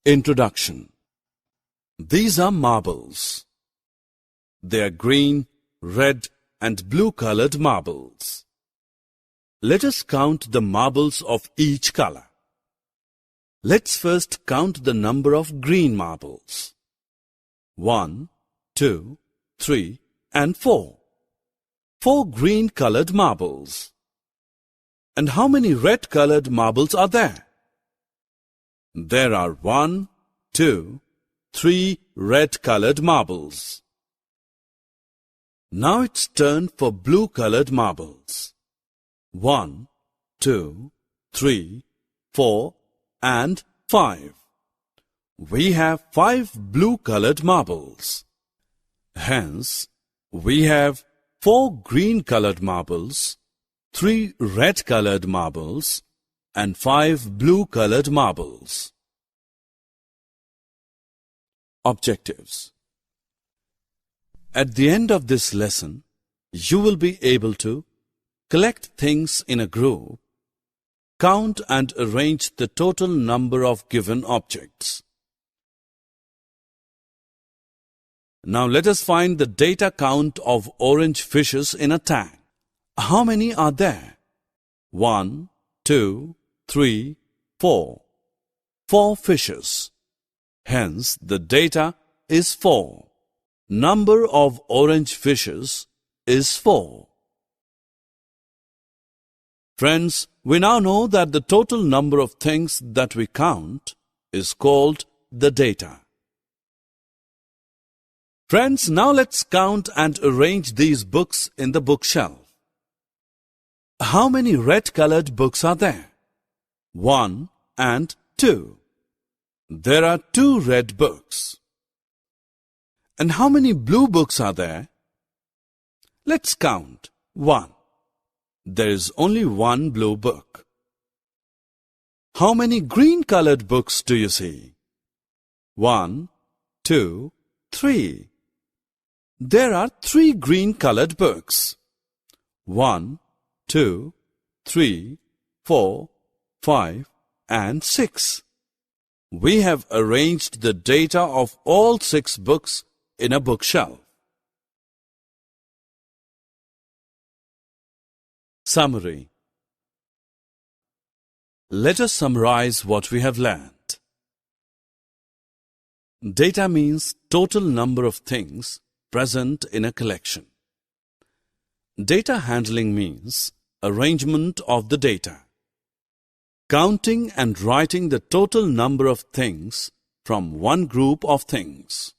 Introduction. These are marbles. They are green, red and blue-colored marbles. Let us count the marbles of each color. Let's first count the number of green marbles. 1, 2, 3 and 4. 4 green-colored marbles. And how many red-colored marbles are there? There are 1, 2, 3 red-colored marbles. Now it's turn for blue-colored marbles. 1, 2, 3, 4 and 5. We have 5 blue-colored marbles. Hence, we have 4 green-colored marbles, 3 red-colored marbles and 5 blue-colored marbles. Objectives. At the end of this lesson, you will be able to collect things in a group, count and arrange the total number of given objects. Now let us find the data count of orange fishes in a tank. How many are there? 1, 2, 3, 4. 4 fishes. Hence, the data is 4. Number of orange fishes is 4. Friends, we now know that the total number of things that we count is called the data. Friends, now let's count and arrange these books in the bookshelf. How many red-colored books are there? 1 and 2. There are 2 red books. And how many blue books are there? Let's count. 1. There is only 1 blue book. How many green-colored books do you see? 1, 2, 3. There are 3 green-colored books. 1, 2, 3, 4, 5 and 6. We have arranged the data of all 6 books in a bookshelf. Summary. Let us summarize what we have learned. Data means total number of things present in a collection. Data handling means arrangement of the data. Counting and writing the total number of things from one group of things.